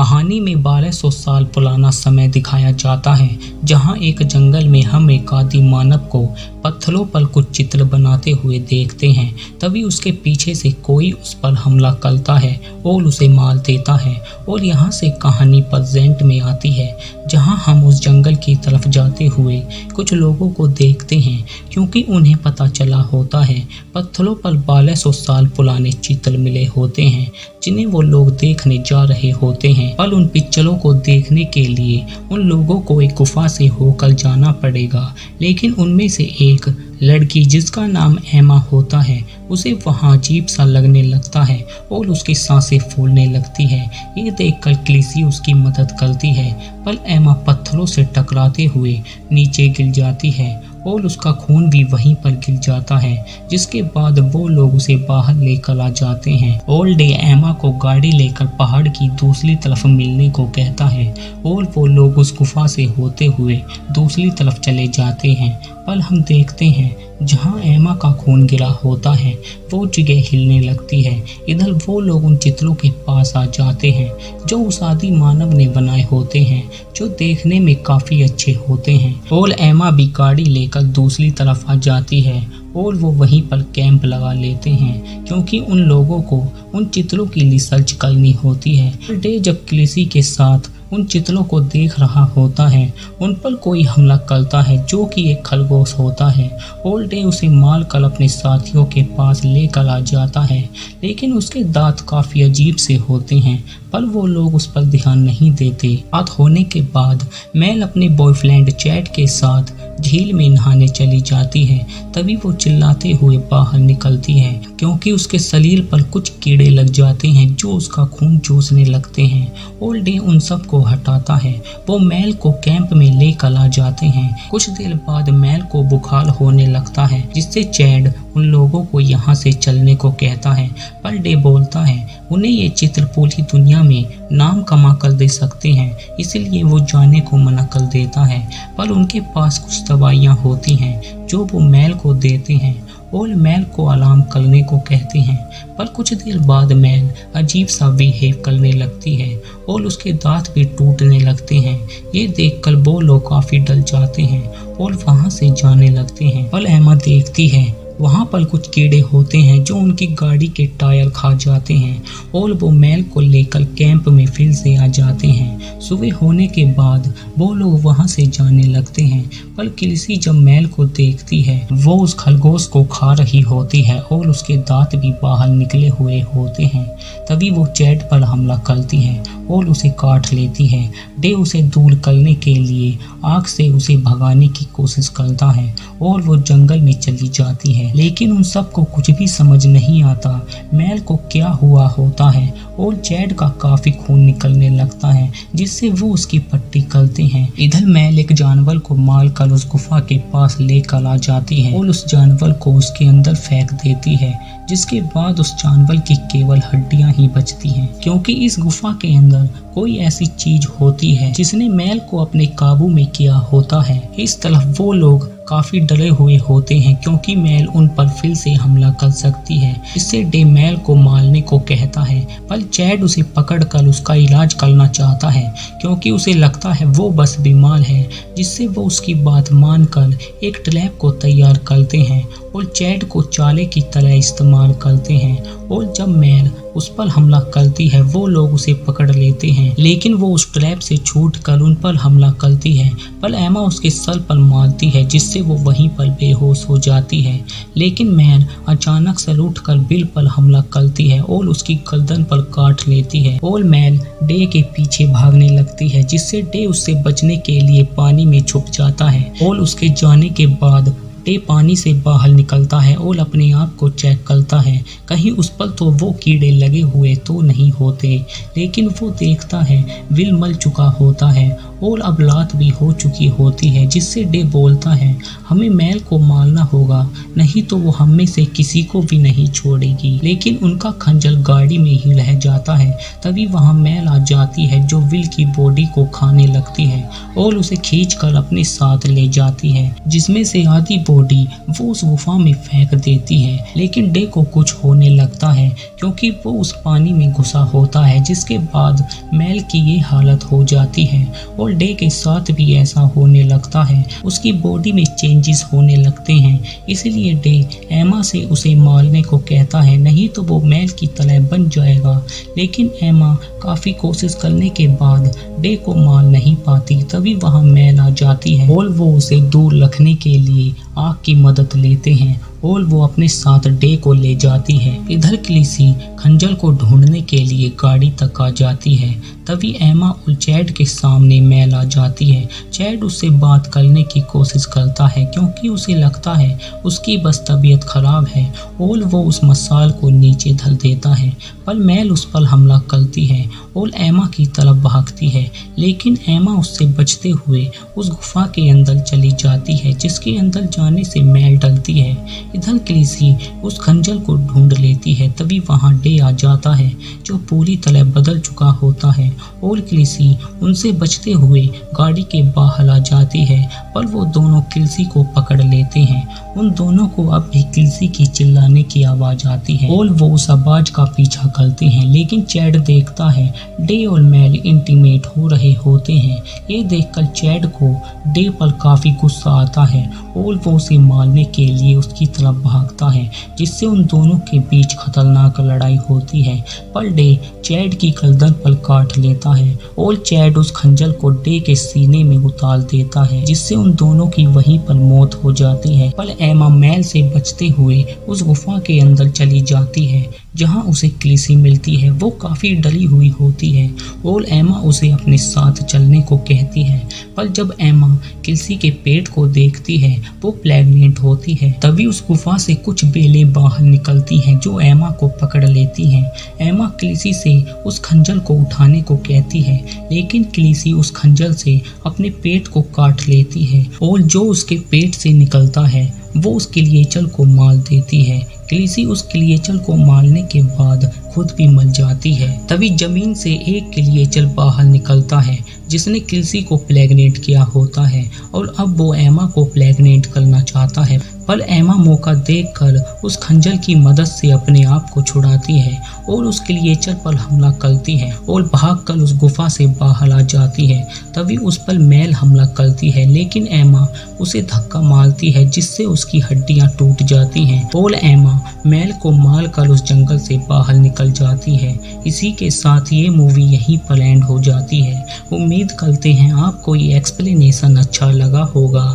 कहानी में 1200 साल पुराना समय दिखाया जाता है, जहां एक जंगल में हम एक आदि मानव को पत्थरों पर कुछ चित्र बनाते हुए देखते हैं। तभी उसके पीछे से कोई उस पर हमला करता है और उसे मार देता है। और यहाँ से कहानी प्रेजेंट में आती है, जहाँ हम उस जंगल की तरफ जाते हुए कुछ लोगों को देखते हैं, क्योंकि उन्हें पता चला होता है पत्थरों पर 1200 साल पुराने चित्र मिले होते हैं, जिन्हें वो लोग देखने जा रहे होते हैं। पर उन पिक्चरों को देखने के लिए उन लोगों को एक गुफा से होकर जाना पड़ेगा। लेकिन उनमें से एक लड़की, जिसका नाम एमा होता है, उसे वहाँ अजीब सा लगने लगता है और उसकी सांसें फूलने लगती है। ये देखकर क्लिसी उसकी मदद करती है, पर एमा पत्थरों से टकराते हुए नीचे गिर जाती है और उसका खून भी वहीं पर गिर जाता है। जिसके बाद वो लोग उसे बाहर लेकर आ जाते हैं। ऑल डे एमा को गाड़ी लेकर पहाड़ की दूसरी तरफ मिलने को कहता है और वो लोग उस गुफा से होते हुए दूसरी तरफ चले जाते हैं। पर हम देखते हैं जहां एमा का खून गिरा होता है, वो जगह हिलने लगती है। इधर वो लोग उन चित्रों के पास आ जाते हैं जो उस आदि मानव ने बनाए होते हैं, जो देखने में काफी अच्छे होते हैं। और एमा भी गाड़ी लेकर दूसरी तरफ आ जाती है और वो वहीं पर कैंप लगा लेते हैं, क्योंकि उन लोगों को उन चित्रों की रिसर्च करनी होती है। डे जब क्लिसी के साथ उन चित्रों को देख रहा होता है, उन पर कोई हमला करता है जो कि एक खरगोश होता है। ओल्ड डे उसे मार कर अपने साथियों के पास लेकर आ जाता है, लेकिन उसके दांत काफी अजीब से होते हैं, पर वो लोग उस पर ध्यान नहीं देते। रात होने के बाद मेल अपने बॉयफ्रेंड चैट के साथ झील में नहाने चली जाती है। तभी वो चिल्लाते हुए बाहर निकलती है, क्योंकि उसके शरीर पर कुछ कीड़े लग जाते हैं जो उसका खून चूसने लगते हैं। ओल्ड डे उन सब को हटाता है। वो मेल को कैंप में लेकर आ जाते हैं। कुछ देर बाद मेल को बुखार होने लगता है, जिससे चैड उन लोगों को यहाँ से चलने को कहता है। पर डे बोलता है उन्हें ये चित्र पूरी दुनिया में नाम कमा कर दे सकते हैं, इसलिए वो जाने को मना कर देता है। पर उनके पास कुछ दवाइयाँ होती हैं जो वो मेल को देते हैं और मेल को आराम करने को कहते हैं। पर कुछ देर बाद मेल अजीब सा बिहेव करने लगती है और उसके दांत भी टूटने लगते हैं। ये देखकर वो लोग काफी डर जाते हैं और वहां से जाने लगते हैं। पर एमा देखती है वहाँ पर कुछ कीड़े होते हैं जो उनकी गाड़ी के टायर खा जाते हैं और वो मेल को लेकर कैंप में फिर से आ जाते हैं। सुबह होने के बाद वो लोग वहाँ से जाने लगते हैं, पर क्लिसी जब मेल को देखती है वो उस खरगोश को खा रही होती है और उसके दांत भी बाहर निकले हुए होते हैं। तभी वो चैट पर हमला करती है और उसे काट लेती है। डे उसे दूर करने के लिए आग से उसे भगाने की कोशिश करता है और वो जंगल में चली जाती है। लेकिन उन सबको कुछ भी समझ नहीं आता मेल को क्या हुआ होता है और चैड का काफी खून निकलने लगता है, जिससे वो उसकी पट्टी करते हैं। इधर मेल एक जानवर को मारकर उस गुफा के पास लेकर आ जाती है और उस जानवर को उसके अंदर फेंक देती है, जिसके बाद उस जानवर की केवल हड्डियां ही बचती हैं, क्योंकि इस गुफा के अंदर कोई ऐसी चीज होती है जिसने मेल को अपने काबू में किया होता है। इस तरफ वो लोग काफी डरे हुए होते हैं, क्योंकि मेल उन पर फिर से हमला कर सकती है। इससे डे मेल को मारने को कहता है, पर चैड उसे पकड़कर उसका इलाज करना चाहता है, क्योंकि उसे लगता है वो बस बीमार है। जिससे वो उसकी बात मानकर एक ट्रैप को तैयार करते हैं और चैड को चाले की तरह इस्तेमाल करते हैं। और जब मेल उस पर हमला करती है वो लोग उसे पकड़ लेते हैं, लेकिन वो उस ट्रैप से छूटकर उन पर हमला करती है। पर एमा उसके सर पर मारती है, जिससे वो वहीं पर बेहोश हो जाती है। लेकिन मेल अचानक से उठकर बिल पर हमला करती है और उसकी गर्दन पर काट लेती है और मेल डे के पीछे भागने लगती है, जिससे डे उससे बचने के लिए पानी में छुप जाता है। और उसके जाने के बाद डे पानी से बाहर निकलता है और अपने आप को चेक करता है कहीं उस पर तो वो कीड़े लगे हुए तो नहीं होते। लेकिन वो देखता है विल मर चुका होता है और अब रात भी हो चुकी होती है, जिससे डे बोलता है हमें मेल को मारना होगा, नहीं तो वो हम में से किसी को भी नहीं छोड़ेगी। लेकिन उनका खंजर गाड़ी में ही रह जाता है। तभी वहाँ मेल आ जाती है जो विल की बॉडी को खाने लगती है और उसे खींचकर अपने साथ ले जाती है, जिसमें से आधी बॉडी वो उस गुफा में फेंक देती है। लेकिन डे को कुछ होने लगता है क्योंकि वो उस पानी में घुसा होता है, जिसके बाद मेल की ये हालत हो जाती है और डे के साथ भी ऐसा होने लगता है। उसकी बॉडी में चेंजेस होने लगते हैं, इसलिए डे एमा से उसे मारने को कहता है, नहीं तो वो मेल की तरह बन जाएगा। लेकिन एमा काफी कोशिश करने के बाद डे को मार नहीं पाती। तभी वहाँ मेल आ जाती है और वो उसे दूर रखने के लिए आग की मदद लेते हैं और वो अपने साथ डे को ले जाती है। इधर क्लिसी खंजर को ढूंढने के लिए गाड़ी तक आ जाती है। तभी एमा और चैड के सामने मेल आ जाती है। चैड उससे बात करने की कोशिश करता है क्योंकि उसे लगता है उसकी बस तबीयत खराब है और वो उस मसाल को नीचे धर देता है, पर मेल उस पर हमला करती है और एमा की तरफ भागती है। लेकिन एमा उससे बचते हुए उस गुफा के अंदर चली जाती है, जिसके अंदर जाने से मेल डरती है। इधर क्लिसी उस खंजर को ढूंढ लेती है। तभी वहाँ डे आ जाता है जो पूरी तरह बदल चुका होता है और क्लिसी उनसे बचते हुए गाड़ी के बाहर आ जाती है, पर वो दोनों क्लिसी को पकड़ लेते हैं। उन दोनों को अब भी क्लिसी की चिल्लाने की आवाज आती है और वो उस आवाज का पीछा करते हैं। लेकिन चैड देखता है डे और मेल इंटीमेट हो रहे होते हैं। ये देखकर चैड को डे पर काफी गुस्सा आता है और वो उसे मारने के लिए उसकी तरफ भागता है, जिससे उन दोनों के बीच खतरनाक लड़ाई होती है। पर डे चैड की गर्दन पर काट लेता है और चैड उस खंजर को डे के सीने में उतार देता है, जिससे उन दोनों की वहीं पर मौत हो जाती है। पर एमा मेल से बचते हुए उस गुफा के अंदर चली जाती है जहां उसे क्लिसी मिलती है। वो काफी डरी हुई होती है और एमा उसे अपने साथ चलने को कहती है, पर जब एमा क्लिसी के पेट को देखती है वो प्रेग्नेंट होती है। तभी उस गुफा से कुछ बेलें बाहर निकलती हैं जो एमा को पकड़ लेती हैं। एमा क्लिसी से उस खंजर को उठाने को कहती है, लेकिन क्लिसी उस खंजर से अपने पेट को काट लेती है और जो उसके पेट से निकलता है वो उस क्लिएचर को मार देती है। क्लिसी उस क्लिएचर को मारने के बाद खुद भी मर जाती है। तभी जमीन से एक क्लिएचर बाहर निकलता है जिसने क्लिसी को प्रेग्नेंट किया होता है और अब वो एमा को प्रेग्नेंट करना चाहता है। पर एमा मौका देखकर उस खंजर की मदद से अपने आप को छुड़ाती है और उस क्लिएचर पर हमला करती है और भागकर उस गुफा से बाहर आ जाती है। तभी उस पर मेल हमला करती है, लेकिन एमा उसे धक्का मारती है जिससे उसकी हड्डियां टूट जाती हैं और एमा मेल को मारकर उस जंगल से बाहर निकल जाती है। इसी के साथ ये मूवी यहीं पर एंड हो जाती है। उम्मीद करते हैं आपको ये एक्सप्लेनेशन अच्छा लगा होगा।